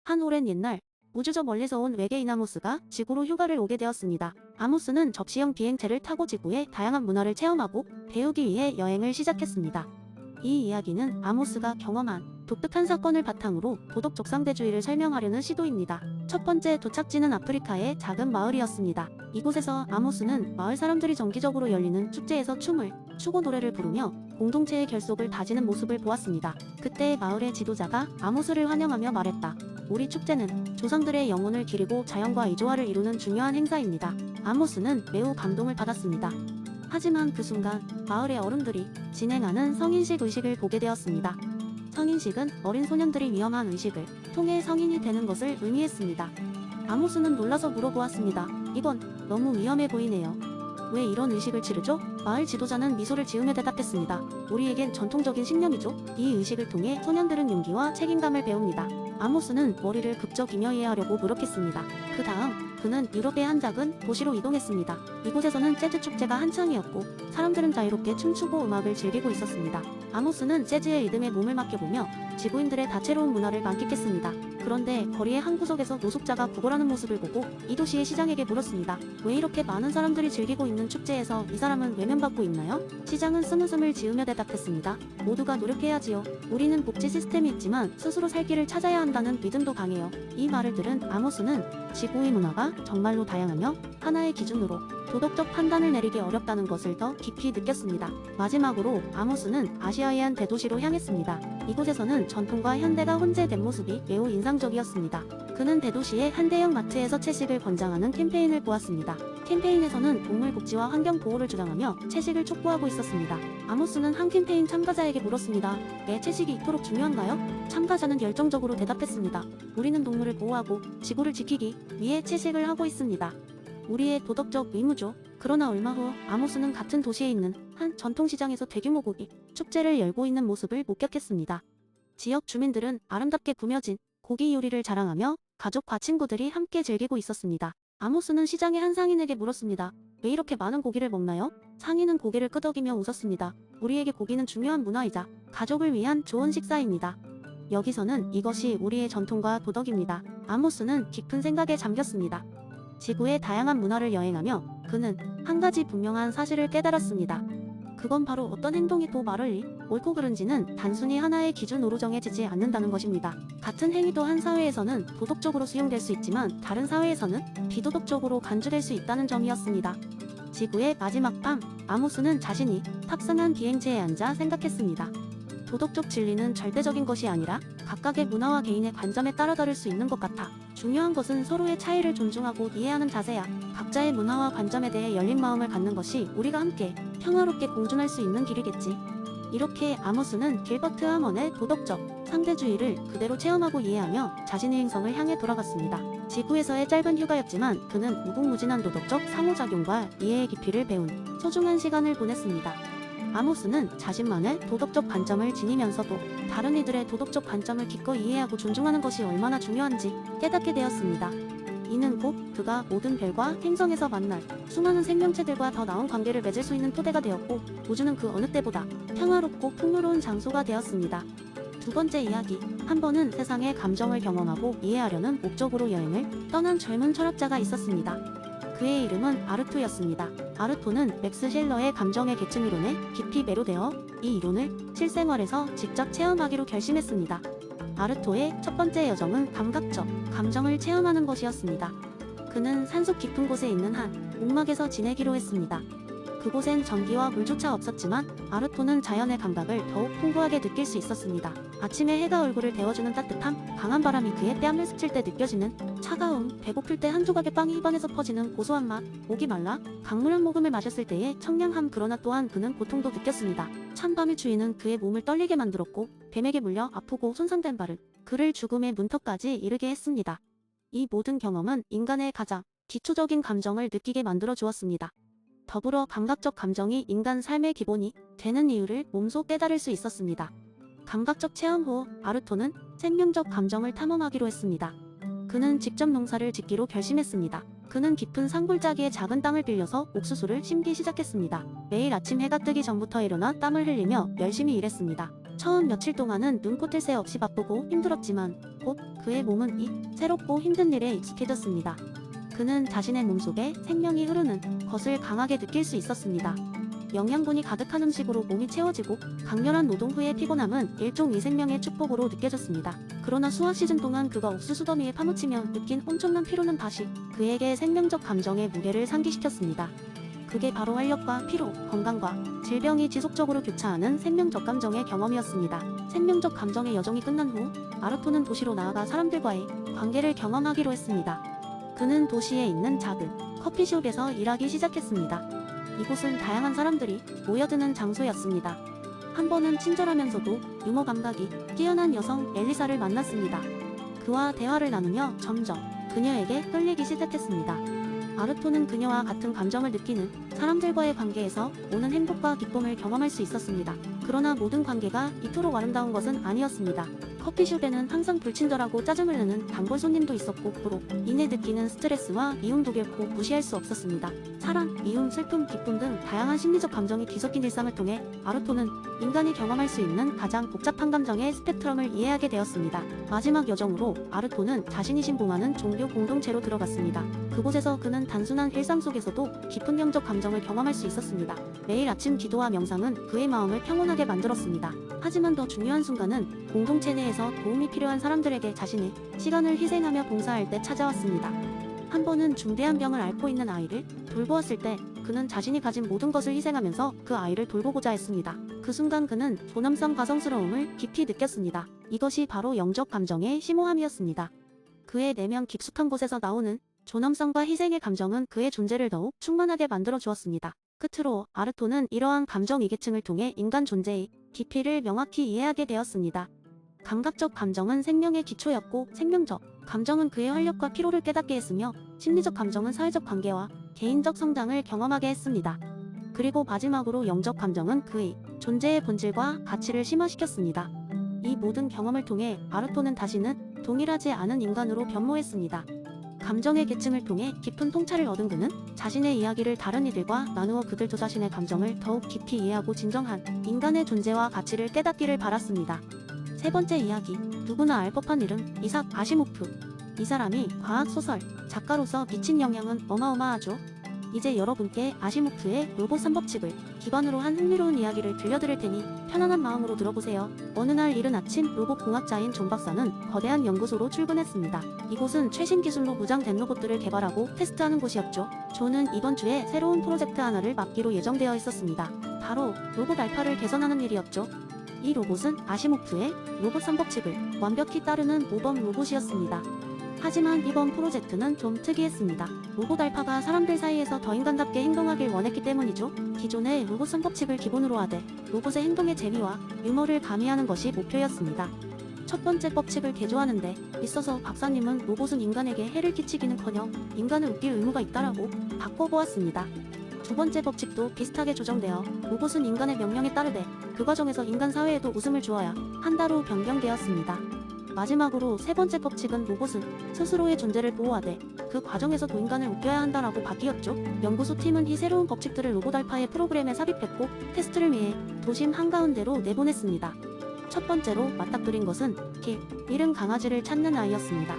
한 오랜 옛날 우주 저 멀리서 온 외계인 아모스가 지구로 휴가를 오게 되었습니다. 아모스는 접시형 비행체를 타고 지구의 다양한 문화를 체험하고 배우기 위해 여행을 시작했습니다. 이 이야기는 아모스가 경험한 독특한 사건을 바탕으로 도덕 적상대주의를 설명하려는 시도입니다. 첫 번째 도착지는 아프리카의 작은 마을이었습니다. 이곳에서 아모스는 마을 사람들이 정기적으로 열리는 축제에서 춤을 추고 노래를 부르며 공동체의 결속을 다지는 모습을 보았습니다. 그때 마을의 지도자가 아모스를 환영하며 말했다. 우리 축제는 조상들의 영혼을 기리고 자연과 이조화를 이루는 중요한 행사입니다. 아모스는 매우 감동을 받았습니다. 하지만 그 순간 마을의 어른들이 진행하는 성인식 의식을 보게 되었습니다. 성인식은 어린 소년들이 위험한 의식을 통해 성인이 되는 것을 의미했습니다. 아모스는 놀라서 물어보았습니다. 이건 너무 위험해 보이네요. 왜 이런 의식을 치르죠? 마을 지도자는 미소를 지으며 대답했습니다. 우리에겐 전통적인 신념이죠. 이 의식을 통해 소년들은 용기와 책임감을 배웁니다. 아모스는 머리를 극적이며 이해하려고 노력했습니다. 그 다음 그는 유럽의 한 작은 도시로 이동했습니다. 이곳에서는 재즈 축제가 한창이었고 사람들은 자유롭게 춤추고 음악을 즐기고 있었습니다. 아모스는 재즈의 리듬에 몸을 맡겨보며 지구인들의 다채로운 문화를 만끽했습니다. 그런데 거리의 한 구석에서 노숙자가 구걸하는 모습을 보고 이 도시의 시장에게 물었습니다. 왜 이렇게 많은 사람들이 즐기고 있는 축제에서 이 사람은 외면받고 있나요? 시장은 쓴웃음을 지으며 대답했습니다. 모두가 노력해야지요. 우리는 복지 시스템이 있지만 스스로 살 길을 찾아야 한다는 믿음도 강해요. 이 말을 들은 아모스는 지구의 문화가 정말로 다양하며 하나의 기준으로 도덕적 판단을 내리기 어렵다는 것을 더 깊이 느꼈습니다. 마지막으로 아모스는 아시아의 한 대도시로 향했습니다. 이곳에서는 전통과 현대가 혼재된 모습이 매우 인상적이었습니다. 그는 대도시의 한 대형 마트에서 채식을 권장하는 캠페인을 보았습니다. 캠페인에서는 동물 복지와 환경 보호를 주장하며 채식을 촉구하고 있었습니다. 아모스는 한 캠페인 참가자에게 물었습니다. 왜 채식이 이토록 중요한가요? 참가자는 열정적으로 대답했습니다. 우리는 동물을 보호하고 지구를 지키기 위해 채식을 하고 있습니다. 우리의 도덕적 의무죠. 그러나 얼마 후 아모스는 같은 도시에 있는 한 전통시장에서 대규모 고기 축제를 열고 있는 모습을 목격했습니다. 지역 주민들은 아름답게 꾸며진 고기 요리를 자랑하며 가족과 친구들이 함께 즐기고 있었습니다. 아모스는 시장의 한 상인에게 물었습니다. 왜 이렇게 많은 고기를 먹나요? 상인은 고개를 끄덕이며 웃었습니다. 우리에게 고기는 중요한 문화이자 가족을 위한 좋은 식사입니다. 여기서는 이것이 우리의 전통과 도덕입니다. 아모스는 깊은 생각에 잠겼습니다. 지구의 다양한 문화를 여행하며 그는 한 가지 분명한 사실을 깨달았습니다. 그건 바로 어떤 행동이 더 바를지 옳고 그른지는 단순히 하나의 기준으로 정해지지 않는다는 것입니다. 같은 행위도 한 사회에서는 도덕적으로 수용될 수 있지만 다른 사회에서는 비도덕적으로 간주될 수 있다는 점이었습니다. 지구의 마지막 밤, 아모스는 자신이 탑승한 비행체에 앉아 생각했습니다. 도덕적 진리는 절대적인 것이 아니라 각각의 문화와 개인의 관점에 따라 다를 수 있는 것 같아. 중요한 것은 서로의 차이를 존중하고 이해하는 자세야. 각자의 문화와 관점에 대해 열린 마음을 갖는 것이 우리가 함께 평화롭게 공존할 수 있는 길이겠지. 이렇게 아모스는 길버트 하먼의 도덕적 상대주의를 그대로 체험하고 이해하며 자신의 행성을 향해 돌아갔습니다. 지구에서의 짧은 휴가였지만 그는 무궁무진한 도덕적 상호작용과 이해의 깊이를 배운 소중한 시간을 보냈습니다. 아모스는 자신만의 도덕적 관점을 지니면서도 다른 이들의 도덕적 관점을 기꺼이 이해하고 존중하는 것이 얼마나 중요한지 깨닫게 되었습니다. 이는 곧 그가 모든 별과 행성에서 만날 수많은 생명체들과 더 나은 관계를 맺을 수 있는 토대가 되었고 우주는 그 어느 때보다 평화롭고 풍요로운 장소가 되었습니다. 두 번째 이야기, 한 번은 세상의 감정을 경험하고 이해하려는 목적으로 여행을 떠난 젊은 철학자가 있었습니다. 그의 이름은 아르토였습니다. 아르토는 맥스 셸러의 감정의 계층 이론에 깊이 매료되어 이 이론을 실생활에서 직접 체험하기로 결심했습니다. 아르토의 첫 번째 여정은 감각적 감정을 체험하는 것이었습니다. 그는 산속 깊은 곳에 있는 한 옥막에서 지내기로 했습니다. 그곳엔 전기와 물조차 없었지만 아르토는 자연의 감각을 더욱 풍부하게 느낄 수 있었습니다. 아침에 해가 얼굴을 데워주는 따뜻함, 강한 바람이 그의 뺨을 스칠 때 느껴지는 차가움, 배고플 때 한 조각의 빵이 입안에서 퍼지는 고소한 맛, 목이 말라 강물 한 모금을 마셨을 때의 청량함. 그러나 또한 그는 고통도 느꼈습니다. 찬밤의 추위는 그의 몸을 떨리게 만들었고 뱀에게 물려 아프고 손상된 발은 그를 죽음의 문턱까지 이르게 했습니다. 이 모든 경험은 인간의 가장 기초적인 감정을 느끼게 만들어 주었습니다. 더불어 감각적 감정이 인간 삶의 기본이 되는 이유를 몸소 깨달을 수 있었습니다. 감각적 체험 후 아르토는 생명적 감정을 탐험하기로 했습니다. 그는 직접 농사를 짓기로 결심했습니다. 그는 깊은 산골짜기의 작은 땅을 빌려서 옥수수를 심기 시작했습니다. 매일 아침 해가 뜨기 전부터 일어나 땀을 흘리며 열심히 일했습니다. 처음 며칠 동안은 눈코뜰 새 없이 바쁘고 힘들었지만 곧 곧 그의 몸은 이 새롭고 힘든 일에 익숙해졌습니다. 그는 자신의 몸속에 생명이 흐르는 것을 강하게 느낄 수 있었습니다. 영양분이 가득한 음식으로 몸이 채워지고 강렬한 노동 후의 피곤함은 일종의 생명의 축복으로 느껴졌습니다. 그러나 수화 시즌 동안 그가 옥수수 더미에 파묻히며 느낀 엄청난 피로는 다시 그에게 생명적 감정의 무게를 상기시켰습니다. 그게 바로 활력과 피로, 건강과 질병이 지속적으로 교차하는 생명적 감정의 경험이었습니다. 생명적 감정의 여정이 끝난 후 아르토는 도시로 나아가 사람들과의 관계를 경험하기로 했습니다. 그는 도시에 있는 작은 커피숍에서 일하기 시작했습니다. 이곳은 다양한 사람들이 모여드는 장소였습니다. 한 번은 친절하면서도 유머 감각이 뛰어난 여성 엘리사를 만났습니다. 그와 대화를 나누며 점점 그녀에게 끌리기 시작했습니다. 아르토는 그녀와 같은 감정을 느끼는 사람들과의 관계에서 오는 행복과 기쁨을 경험할 수 있었습니다. 그러나 모든 관계가 이토록 아름다운 것은 아니었습니다. 커피숍에는 항상 불친절하고 짜증을 내는 단골 손님도 있었고 그로 인해 느끼는 스트레스와 미움도 결코 무시할 수 없었습니다. 사랑, 미움, 슬픔, 기쁨 등 다양한 심리적 감정이 뒤섞인 일상을 통해 아르토는 인간이 경험할 수 있는 가장 복잡한 감정의 스펙트럼을 이해하게 되었습니다. 마지막 여정으로 아르토는 자신이 신봉하는 종교 공동체로 들어갔습니다. 그곳에서 그는 단순한 일상 속에서도 깊은 영적 감정을 경험할 수 있었습니다. 매일 아침 기도와 명상은 그의 마음을 평온하게 만들었습니다. 하지만 더 중요한 순간은 공동체 내에서 도움이 필요한 사람들에게 자신의 시간을 희생하며 봉사할 때 찾아왔습니다. 한 번은 중대한 병을 앓고 있는 아이를 돌보았을 때 그는 자신이 가진 모든 것을 희생하면서 그 아이를 돌보고자 했습니다. 그 순간 그는 존엄성 가성스러움을 깊이 느꼈습니다. 이것이 바로 영적 감정의 심오함이었습니다. 그의 내면 깊숙한 곳에서 나오는 존엄성과 희생의 감정은 그의 존재를 더욱 충만하게 만들어 주었습니다. 끝으로 아르토는 이러한 감정 이계층을 통해 인간 존재의 깊이를 명확히 이해하게 되었습니다. 감각적 감정은 생명의 기초였고 생명적 감정은 그의 활력과 피로를 깨닫게 했으며 심리적 감정은 사회적 관계와 개인적 성장을 경험하게 했습니다. 그리고 마지막으로 영적 감정은 그의 존재의 본질과 가치를 심화시켰습니다. 이 모든 경험을 통해 아르토는 다시는 동일하지 않은 인간으로 변모했습니다. 감정의 계층을 통해 깊은 통찰을 얻은 그는 자신의 이야기를 다른 이들과 나누어 그들도 자신의 감정을 더욱 깊이 이해하고 진정한 인간의 존재와 가치를 깨닫기를 바랐습니다. 세 번째 이야기, 누구나 알 법한 이름, 이삭 아시모프. 이 사람이 과학소설 작가로서 미친 영향은 어마어마하죠. 이제 여러분께 아시모프의 로봇 3법칙을 기반으로 한 흥미로운 이야기를 들려드릴 테니 편안한 마음으로 들어보세요. 어느 날 이른 아침 로봇 공학자인 존 박사는 거대한 연구소로 출근했습니다. 이곳은 최신 기술로 무장된 로봇들을 개발하고 테스트하는 곳이었죠. 존은 이번 주에 새로운 프로젝트 하나를 맡기로 예정되어 있었습니다. 바로 로봇 알파를 개선하는 일이었죠. 이 로봇은 아시모프의 로봇 3법칙을 완벽히 따르는 모범 로봇이었습니다. 하지만 이번 프로젝트는 좀 특이했습니다. 로봇 알파가 사람들 사이에서 더 인간답게 행동하길 원했기 때문이죠. 기존의 로봇 3법칙을 기본으로 하되 로봇의 행동의 재미와 유머를 가미하는 것이 목표였습니다. 첫 번째 법칙을 개조하는데 있어서 박사님은 로봇은 인간에게 해를 끼치기는커녕 인간을 웃길 의무가 있다라고 바꿔보았습니다. 두 번째 법칙도 비슷하게 조정되어 로봇은 인간의 명령에 따르되 그 과정에서 인간 사회에도 웃음을 주어야 한다로 변경되었습니다. 마지막으로 세 번째 법칙은 로봇은 스스로의 존재를 보호하되 그 과정에서도 인간을 웃겨야 한다라고 바뀌었죠. 연구소 팀은 이 새로운 법칙들을 로봇 알파의 프로그램에 삽입했고 테스트를 위해 도심 한가운데로 내보냈습니다. 첫 번째로 맞닥뜨린 것은 길 잃은 강아지를 찾는 아이였습니다.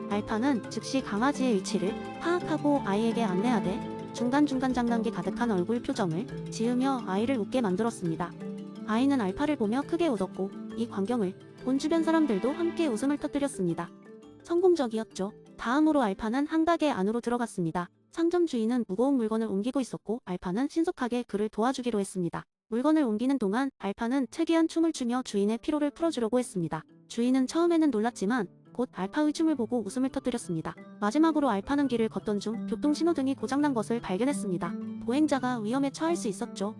알파는 즉시 강아지의 위치를 파악하고 아이에게 안내하되 중간중간 장난기 가득한 얼굴 표정을 지으며 아이를 웃게 만들었습니다. 아이는 알파를 보며 크게 웃었고 이 광경을 본 주변 사람들도 함께 웃음을 터뜨렸습니다. 성공적이었죠. 다음으로 알파는 한 가게 안으로 들어갔습니다. 상점 주인은 무거운 물건을 옮기고 있었고 알파는 신속하게 그를 도와주기로 했습니다. 물건을 옮기는 동안 알파는 특이한 춤을 추며 주인의 피로를 풀어주려고 했습니다. 주인은 처음에는 놀랐지만 곧 알파의 춤을 보고 웃음을 터뜨렸습니다. 마지막으로 알파는 길을 걷던 중 교통신호등이 고장난 것을 발견했습니다. 보행자가 위험에 처할 수 있었죠.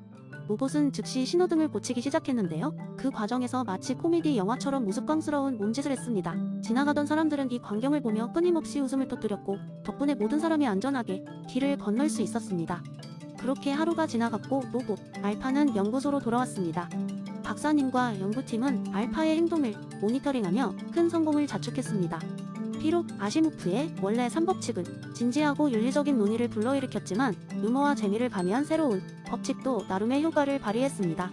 로봇은 즉시 신호등을 고치기 시작했는데요. 그 과정에서 마치 코미디 영화처럼 우스꽝스러운 몸짓을 했습니다. 지나가던 사람들은 이 광경을 보며 끊임없이 웃음을 터뜨렸고 덕분에 모든 사람이 안전하게 길을 건널 수 있었습니다. 그렇게 하루가 지나갔고 로봇 알파는 연구소로 돌아왔습니다. 박사님과 연구팀은 알파의 행동을 모니터링하며 큰 성공을 자축했습니다. 비록 아시모프의 원래 3법칙은 진지하고 윤리적인 논의를 불러일으켰지만 유머와 재미를 가미한 새로운 법칙도 나름의 효과를 발휘했습니다.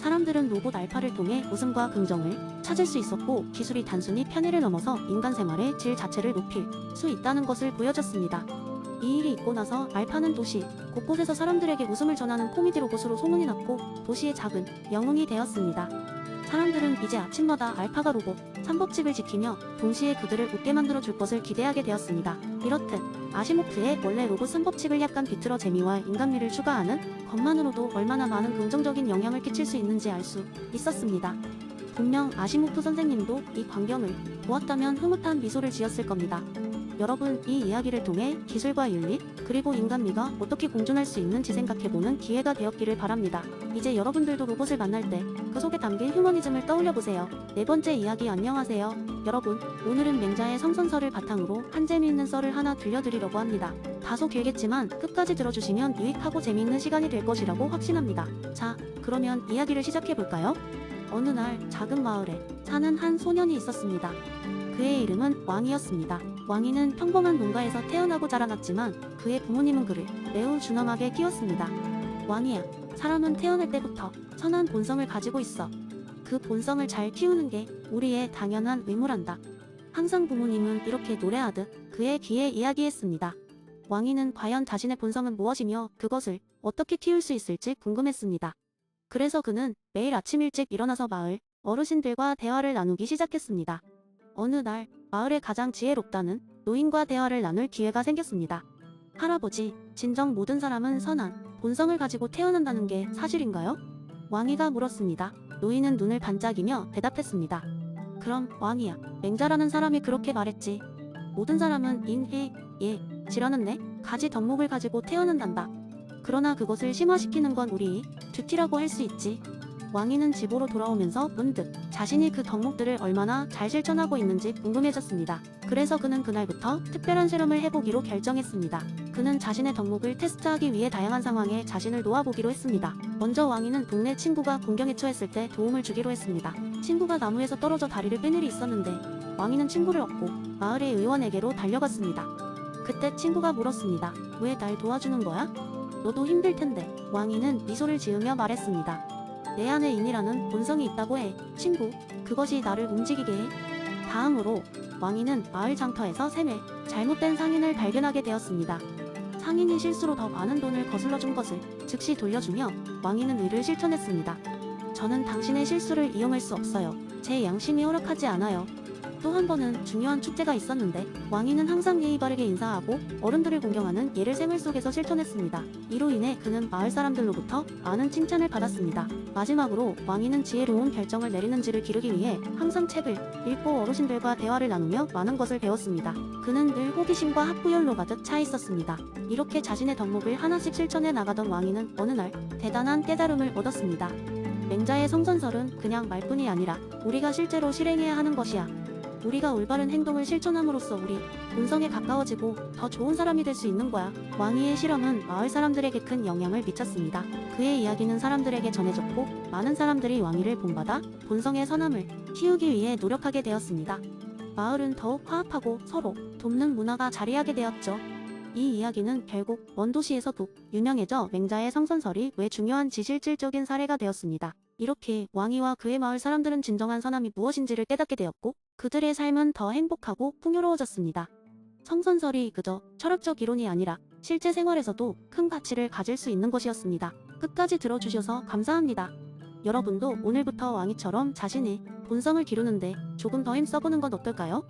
사람들은 로봇 알파를 통해 웃음과 긍정을 찾을 수 있었고, 기술이 단순히 편의를 넘어서 인간 생활의 질 자체를 높일 수 있다는 것을 보여줬습니다. 이 일이 있고 나서 알파는 도시 곳곳에서 사람들에게 웃음을 전하는 코미디 로봇으로 소문이 났고, 도시의 작은 영웅이 되었습니다. 사람들은 이제 아침마다 알파가 로봇 3법칙을 지키며 동시에 그들을 웃게 만들어줄 것을 기대하게 되었습니다. 이렇듯 아시모프의 원래 로봇 3법칙을 약간 비틀어 재미와 인간미를 추가하는 것만으로도 얼마나 많은 긍정적인 영향을 끼칠 수 있는지 알 수 있었습니다. 분명 아시모프 선생님도 이 광경을 보았다면 흐뭇한 미소를 지었을 겁니다. 여러분, 이 이야기를 통해 기술과 윤리, 그리고 인간미가 어떻게 공존할 수 있는지 생각해보는 기회가 되었기를 바랍니다. 이제 여러분들도 로봇을 만날 때 그 속에 담긴 휴머니즘을 떠올려보세요. 네 번째 이야기. 안녕하세요. 여러분, 오늘은 맹자의 성선설을 바탕으로 한 재미있는 썰을 하나 들려드리려고 합니다. 다소 길겠지만 끝까지 들어주시면 유익하고 재미있는 시간이 될 것이라고 확신합니다. 자, 그러면 이야기를 시작해볼까요? 어느 날 작은 마을에 사는 한 소년이 있었습니다. 그의 이름은 왕이었습니다. 왕이는 평범한 농가에서 태어나고 자라났지만 그의 부모님은 그를 매우 준엄하게 키웠습니다. 왕이야, 사람은 태어날 때부터 선한 본성을 가지고 있어. 그 본성을 잘 키우는 게 우리의 당연한 의무란다. 항상 부모님은 이렇게 노래하듯 그의 귀에 이야기했습니다. 왕이는 과연 자신의 본성은 무엇이며 그것을 어떻게 키울 수 있을지 궁금했습니다. 그래서 그는 매일 아침 일찍 일어나서 마을 어르신들과 대화를 나누기 시작했습니다. 어느 날 마을의 가장 지혜롭다는 노인과 대화를 나눌 기회가 생겼습니다. 할아버지, 진정 모든 사람은 선한 본성을 가지고 태어난다는 게 사실인가요? 왕이가 물었습니다. 노인은 눈을 반짝이며 대답했습니다. 그럼 왕이야, 맹자라는 사람이 그렇게 말했지. 모든 사람은 인, 해, 예, 지라는 네 가지 덕목을 가지고 태어난단다. 그러나 그것을 심화시키는 건 우리 듀티라고 할 수 있지. 왕이는 집으로 돌아오면서 문득 자신이 그 덕목들을 얼마나 잘 실천하고 있는지 궁금해졌습니다. 그래서 그는 그날부터 특별한 실험을 해보기로 결정했습니다. 그는 자신의 덕목을 테스트하기 위해 다양한 상황에 자신을 놓아보기로 했습니다. 먼저 왕이는 동네 친구가 공경에 처했을 때 도움을 주기로 했습니다. 친구가 나무에서 떨어져 다리를 뺀 일이 있었는데 왕이는 친구를 얻고 마을의 의원에게로 달려갔습니다. 그때 친구가 물었습니다. 왜 날 도와주는 거야? 너도 힘들 텐데. 왕이는 미소를 지으며 말했습니다. 내 안에 인이라는 본성이 있다고 해. 친구, 그것이 나를 움직이게 해. 다음으로 왕이는 마을 장터에서 샘에 잘못된 상인을 발견하게 되었습니다. 상인이 실수로 더 많은 돈을 거슬러 준 것을 즉시 돌려주며 왕이는 의를 실천했습니다. 저는 당신의 실수를 이용할 수 없어요. 제 양심이 허락하지 않아요. 또 한 번은 중요한 축제가 있었는데 왕이는 항상 예의 바르게 인사하고 어른들을 공경하는 예를 생활 속에서 실천했습니다. 이로 인해 그는 마을 사람들로부터 많은 칭찬을 받았습니다. 마지막으로 왕이는 지혜로운 결정을 내리는지를 기르기 위해 항상 책을 읽고 어르신들과 대화를 나누며 많은 것을 배웠습니다. 그는 늘 호기심과 학구열로 가득 차 있었습니다. 이렇게 자신의 덕목을 하나씩 실천해 나가던 왕이는 어느 날 대단한 깨달음을 얻었습니다. 맹자의 성선설은 그냥 말뿐이 아니라 우리가 실제로 실행해야 하는 것이야. 우리가 올바른 행동을 실천함으로써 우리 본성에 가까워지고 더 좋은 사람이 될 수 있는 거야. 왕이의 실험은 마을 사람들에게 큰 영향을 미쳤습니다. 그의 이야기는 사람들에게 전해졌고 많은 사람들이 왕이를 본받아 본성의 선함을 키우기 위해 노력하게 되었습니다. 마을은 더욱 화합하고 서로 돕는 문화가 자리하게 되었죠. 이 이야기는 결국 먼 도시에서도 유명해져 맹자의 성선설이 왜 중요한지 실질적인 사례가 되었습니다. 이렇게 왕이와 그의 마을 사람들은 진정한 선함이 무엇인지를 깨닫게 되었고 그들의 삶은 더 행복하고 풍요로워졌습니다. 성선설이 그저 철학적 이론이 아니라 실제 생활에서도 큰 가치를 가질 수 있는 것이었습니다. 끝까지 들어주셔서 감사합니다. 여러분도 오늘부터 왕이처럼 자신의 본성을 기르는데 조금 더 힘써보는 건 어떨까요?